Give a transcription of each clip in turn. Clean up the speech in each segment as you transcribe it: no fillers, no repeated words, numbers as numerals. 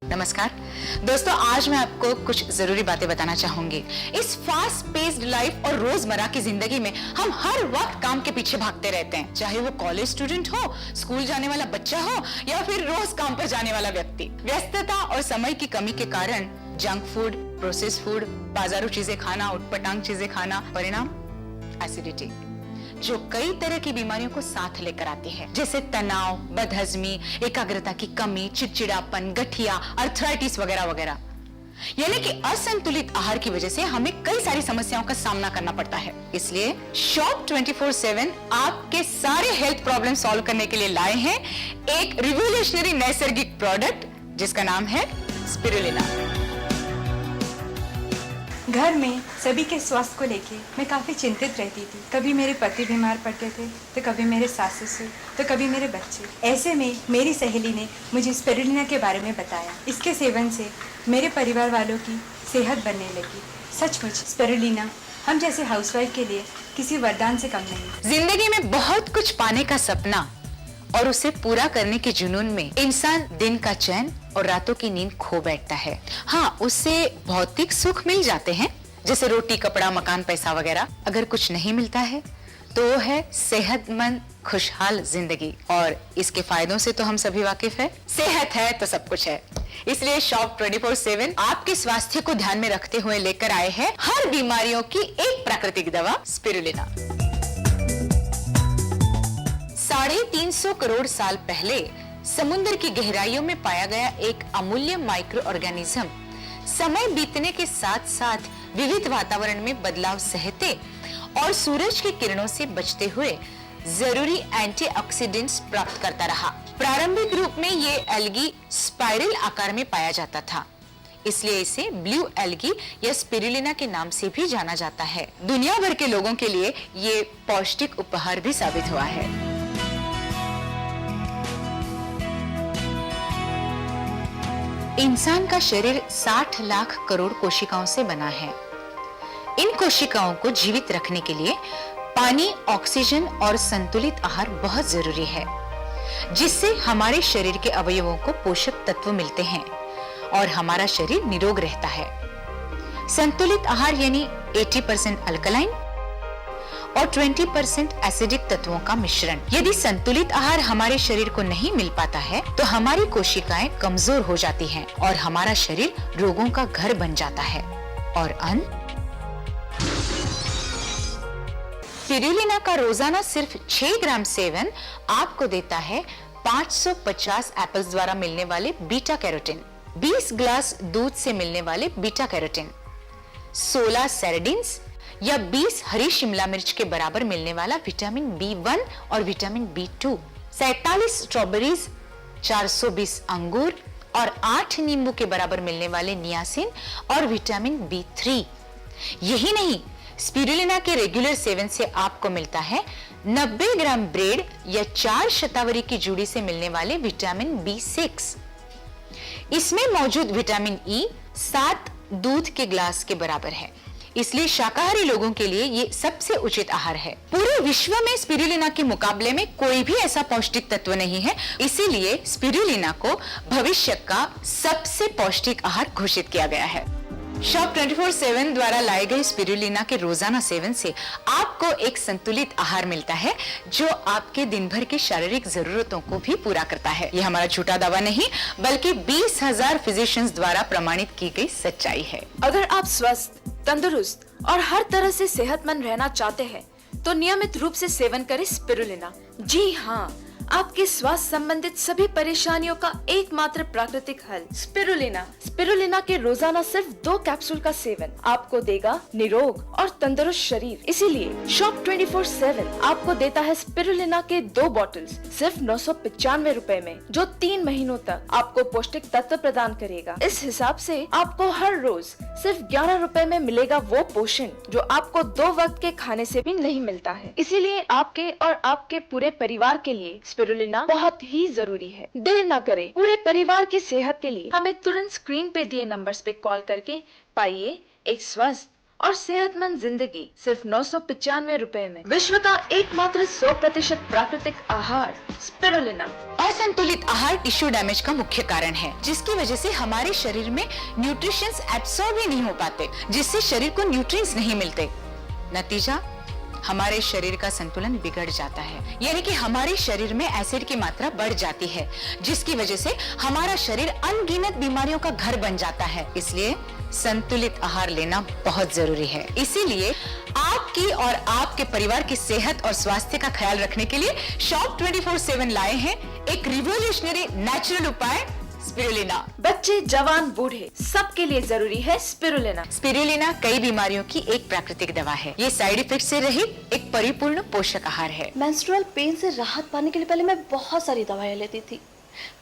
नमस्कार दोस्तों, आज मैं आपको कुछ जरूरी बातें बताना चाहूंगी। इस फास्ट पेस्ड लाइफ और रोजमर्रा की जिंदगी में हम हर वक्त काम के पीछे भागते रहते हैं, चाहे वो कॉलेज स्टूडेंट हो, स्कूल जाने वाला बच्चा हो या फिर रोज काम पर जाने वाला व्यक्ति। व्यस्तता और समय की कमी के कारण जंक फूड, प्रोसेस फूड, बाजारू चीजें खाना, उटपटांग चीजें खाना, परिणाम एसिडिटी, जो कई तरह की बीमारियों को साथ लेकर आती है, जैसे तनाव, बदहजमी, एकाग्रता की कमी, चिड़चिड़ापन, गठिया, अर्थराइटिस वगैरह वगैरह। यानी कि असंतुलित आहार की वजह से हमें कई सारी समस्याओं का सामना करना पड़ता है। इसलिए शॉप 24/7 आपके सारे हेल्थ प्रॉब्लम सॉल्व करने के लिए लाए हैं एक रिवोल्यूशनरी नैसर्गिक प्रोडक्ट जिसका नाम है स्पिरुलिना। घर में सभी के स्वास्थ्य को लेके मैं काफ़ी चिंतित रहती थी। कभी मेरे पति बीमार पड़ते थे, तो कभी मेरे सास ससुर, तो कभी मेरे बच्चे। ऐसे में मेरी सहेली ने मुझे स्पिरुलिना के बारे में बताया। इसके सेवन से मेरे परिवार वालों की सेहत बनने लगी। सचमुच स्पिरुलिना हम जैसे हाउसवाइफ के लिए किसी वरदान से कम नहीं। जिंदगी में बहुत कुछ पाने का सपना और उसे पूरा करने के जुनून में इंसान दिन का चैन और रातों की नींद खो बैठता है। हाँ, उससे भौतिक सुख मिल जाते हैं, जैसे रोटी, कपड़ा, मकान, पैसा वगैरह। अगर कुछ नहीं मिलता है तो वो है सेहतमंद खुशहाल जिंदगी, और इसके फायदों से तो हम सभी वाकिफ है। सेहत है तो सब कुछ है। इसलिए शॉप 24/7 आपके स्वास्थ्य को ध्यान में रखते हुए लेकर आए हैं हर बीमारियों की एक प्राकृतिक दवा स्पिरुलिना। 350 करोड़ साल पहले समुद्र की गहराइयों में पाया गया एक अमूल्य माइक्रो ऑर्गेनिज्म समय बीतने के साथ साथ विविध वातावरण में बदलाव सहते और सूरज की किरणों से बचते हुए जरूरी एंटीऑक्सीडेंट्स प्राप्त करता रहा। प्रारंभिक रूप में ये एल्गी स्पाइरल आकार में पाया जाता था, इसलिए इसे ब्लू एल्गी या स्पिरुलिना के नाम से भी जाना जाता है। दुनिया भर के लोगों के लिए ये पौष्टिक उपहार भी साबित हुआ है। इंसान का शरीर 60 लाख करोड़ कोशिकाओं से बना है। इन कोशिकाओं को जीवित रखने के लिए पानी, ऑक्सीजन और संतुलित आहार बहुत जरूरी है, जिससे हमारे शरीर के अवयवों को पोषक तत्व मिलते हैं और हमारा शरीर निरोग रहता है। संतुलित आहार यानी 80% अल्कलाइन और 20% एसिडिक तत्वों का मिश्रण। यदि संतुलित आहार हमारे शरीर को नहीं मिल पाता है तो हमारी कोशिकाएं कमजोर हो जाती हैं और हमारा शरीर रोगों का घर बन जाता है। और अंत, स्पिरुलिना का रोजाना सिर्फ 6 ग्राम सेवन आपको देता है 550 एप्पल्स द्वारा मिलने वाले बीटा कैरोटीन, 20 ग्लास दूध से मिलने वाले बीटा कैरोटीन, 16 सैरडीन्स या 20 हरी शिमला मिर्च के बराबर मिलने वाला विटामिन B1 और विटामिन B2, 47 स्ट्रॉबेरीज, 420 अंगूर और 8 नींबू के बराबर मिलने वाले नियासिन और विटामिन B3। यही नहीं, स्पिरुलिना के रेगुलर सेवन से आपको मिलता है 90 ग्राम ब्रेड या 4 शतावरी की जूड़ी से मिलने वाले विटामिन B6। इसमें मौजूद विटामिन E 7 दूध के ग्लास के बराबर है, इसलिए शाकाहारी लोगों के लिए ये सबसे उचित आहार है। पूरे विश्व में स्पिरुलिना के मुकाबले में कोई भी ऐसा पौष्टिक तत्व नहीं है, इसीलिए स्पिरुलिना को भविष्य का सबसे पौष्टिक आहार घोषित किया गया है। शॉप 24/7 द्वारा लाए गए स्पिरुलिना के रोजाना सेवन से आपको एक संतुलित आहार मिलता है जो आपके दिन भर की शारीरिक जरूरतों को भी पूरा करता है। यह हमारा झूठा दावा नहीं, बल्कि 20,000 फिजिशियंस द्वारा प्रमाणित की गई सच्चाई है। अगर आप स्वस्थ, तंदुरुस्त और हर तरह से सेहतमंद रहना चाहते हैं, तो नियमित रूप से सेवन करें स्पिरुलिना। जी हाँ, आपके स्वास्थ्य संबंधित सभी परेशानियों का एकमात्र प्राकृतिक हल स्पिरुलिना। स्पिरुलिना के रोजाना सिर्फ 2 कैप्सूल का सेवन आपको देगा निरोग और तंदुरुस्त शरीर। इसीलिए शॉप 24/7 आपको देता है स्पिरुलिना के 2 बॉटल्स सिर्फ 995 रुपए में, जो 3 महीनों तक आपको पौष्टिक तत्व प्रदान करेगा। इस हिसाब से आपको हर रोज सिर्फ 11 रुपए में मिलेगा वो पोषण जो आपको 2 वक्त के खाने से भी नहीं मिलता है। इसीलिए आपके और आपके पूरे परिवार के लिए स्पिरुलिना बहुत ही जरूरी है। देर न करें, पूरे परिवार की सेहत के लिए हमें तुरंत स्क्रीन पे दिए नंबर्स पे कॉल करके पाइए एक स्वस्थ और सेहतमंद जिंदगी सिर्फ 995 रुपए में। विश्व का एकमात्र 100% प्राकृतिक आहार स्पिरुलिना। असंतुलित आहार टिश्यू डैमेज का मुख्य कारण है, जिसकी वजह से हमारे शरीर में न्यूट्रिशंस एब्सॉर्ब ही नहीं हो पाते, जिससे शरीर को न्यूट्रिएंट्स नहीं मिलते। नतीजा, हमारे शरीर का संतुलन बिगड़ जाता है, यानी कि हमारे शरीर में एसिड की मात्रा बढ़ जाती है, जिसकी वजह से हमारा शरीर अनगिनत बीमारियों का घर बन जाता है। इसलिए संतुलित आहार लेना बहुत जरूरी है। इसीलिए आपकी और आपके परिवार की सेहत और स्वास्थ्य का ख्याल रखने के लिए शॉप 24/7 लाए हैं एक रिवोल्यूशनरी नेचुरल उपाय स्पिरुलिना। बच्चे, जवान, बूढ़े सबके लिए जरूरी है स्पिरुलिना। स्पिरुलिना कई बीमारियों की एक प्राकृतिक दवा है। ये साइड इफेक्ट से रहित एक परिपूर्ण पोषक आहार है। मेंस्ट्रुअल पेन से राहत पाने के लिए पहले मैं बहुत सारी दवाएं लेती थी,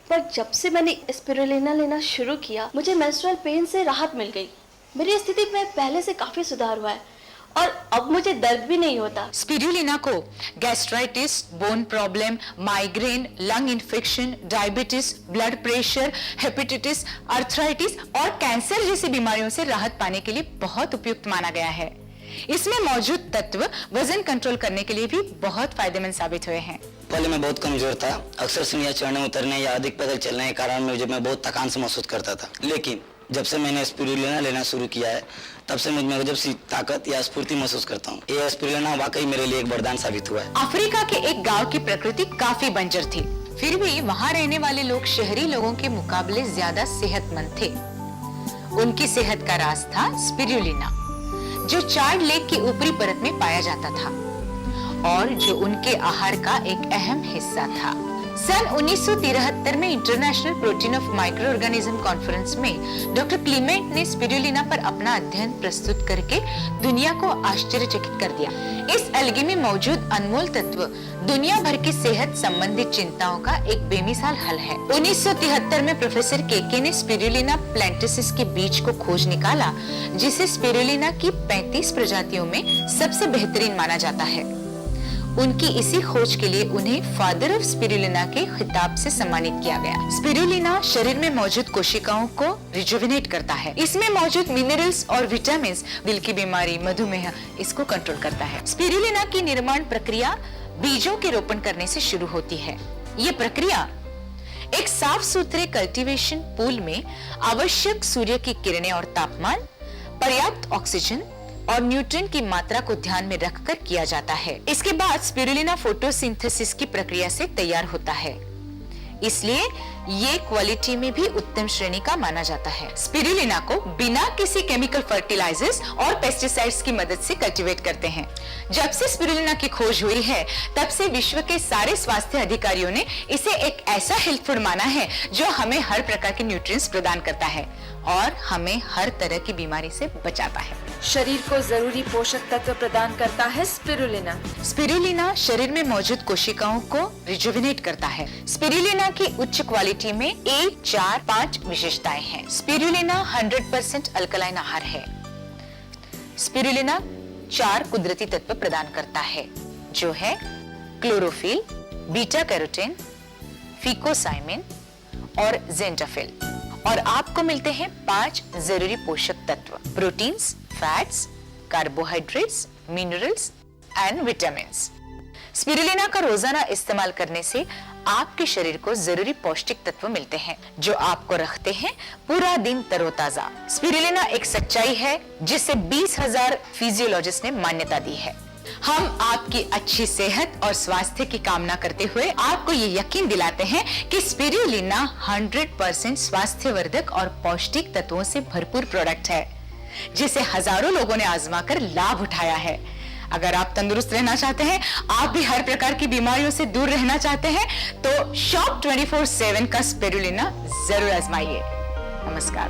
पर जब से मैंने स्पिरुलिना लेना शुरू किया, मुझे मेंस्ट्रुअल पेन से राहत मिल गई। मेरी स्थिति में पहले से काफी सुधार हुआ है और अब मुझे दर्द भी नहीं होता। स्पिरुलिना को gastritis, bone problem, migraine, lung infection, diabetes, blood pressure, hepatitis, arthritis और कैंसर जैसी बीमारियों से राहत पाने के लिए बहुत उपयुक्त माना गया है। इसमें मौजूद तत्व वजन कंट्रोल करने के लिए भी बहुत फायदेमंद साबित हुए हैं। पहले मैं बहुत कमजोर था, अक्सर सीढ़ियां चढ़ने उतरने या अधिक पैदल चलने के कारण मैं बहुत थकान से महसूस करता था। लेकिन जब से मैंने स्पिरुलिना लेना शुरू किया है, तब से मुझ में गजब सी ताकत या स्फूर्ति महसूस करता हूँ। ये स्पिरुलिना वाकई मेरे लिए एक वरदान साबित हुआ है। अफ्रीका के एक गांव की प्रकृति काफी बंजर थी, फिर भी वहां रहने वाले लोग शहरी लोगों के मुकाबले ज्यादा सेहतमंद थे। उनकी सेहत का राज था स्पिरुलिना, जो चार्ड लेक की ऊपरी परत में पाया जाता था और जो उनके आहार का एक अहम हिस्सा था। सन 1973 में international protein of micro organism conference में डॉक्टर क्लीमेंट ने स्पिरुलिना पर अपना अध्ययन प्रस्तुत करके दुनिया को आश्चर्यचकित कर दिया। इस अलगे में मौजूद अनमोल तत्व दुनिया भर की सेहत संबंधित चिंताओं का एक बेमिसाल हल है। 1973 में प्रोफेसर केके ने स्पिरुलिना प्लैंटेसिस के बीज को खोज निकाला, जिसे स्पिरुलिना की 35 प्रजातियों में सबसे बेहतरीन माना जाता है। उनकी इसी खोज के लिए उन्हें फादर ऑफ स्पिरुलिना के खिताब से सम्मानित किया गया। स्पिरुलिना शरीर में मौजूद कोशिकाओं को रिजुविनेट करता है। इसमें मौजूद मिनरल्स और विटामिन दिल की बीमारी, मधुमेह इसको कंट्रोल करता है। स्पिरुलिना की निर्माण प्रक्रिया बीजों के रोपण करने से शुरू होती है। ये प्रक्रिया एक साफ सुथरे कल्टीवेशन पूल में आवश्यक सूर्य की किरणें और तापमान, पर्याप्त ऑक्सीजन और न्यूट्रिएंट की मात्रा को ध्यान में रखकर किया जाता है। इसके बाद स्पिरुलिना फोटोसिंथेसिस की प्रक्रिया से तैयार होता है, इसलिए ये क्वालिटी में भी उत्तम श्रेणी का माना जाता है। स्पिरुलिना को बिना किसी केमिकल फर्टिलाइजर्स और पेस्टिसाइड्स की मदद से कल्टीवेट करते हैं। जब से स्पिरुलिना की खोज हुई है, तब से विश्व के सारे स्वास्थ्य अधिकारियों ने इसे एक ऐसा हेल्थ फूड माना है जो हमें हर प्रकार के न्यूट्रिएंट्स प्रदान करता है और हमें हर तरह की बीमारी से बचाता है। शरीर को जरूरी पोषक तत्व प्रदान करता है स्पिरुलिना। स्पिरुलिना शरीर में मौजूद कोशिकाओं को रिजुविनेट करता है। स्पिरुलिना की उच्च क्वालिटी में 1, 4, 5 विशेषताएं हैं। स्पिरुलिना 100% अल्कलाइन आहार है। स्पिरुलिना 4 कुदरती तत्व प्रदान करता है, जो है क्लोरोफिल, बीटा कैरोटीन, फिकोसाइमिन और ज़ेंटाफिल। और आपको मिलते हैं 5 जरूरी पोषक तत्व: proteins, fats, carbohydrates, minerals and vitamins. Spirulina का रोजाना इस्तेमाल करने से आपके शरीर को जरूरी पौष्टिक तत्व मिलते हैं, जो आपको रखते हैं पूरा दिन तरोताजा। स्पिरुलिना एक सच्चाई है जिसे 20,000 फिजियोलॉजिस्ट ने मान्यता दी है। हम आपकी अच्छी सेहत और स्वास्थ्य की कामना करते हुए आपको ये यकीन दिलाते हैं कि स्पिरुलिना 100% स्वास्थ्यवर्धक और पौष्टिक तत्वों से भरपूर प्रोडक्ट है, जिसे हजारों लोगों ने आजमाकर लाभ उठाया है। अगर आप तंदुरुस्त रहना चाहते हैं, आप भी हर प्रकार की बीमारियों से दूर रहना चाहते हैं, तो शॉप 24/7 का स्पिरुलिना जरूर आजमाइए। नमस्कार।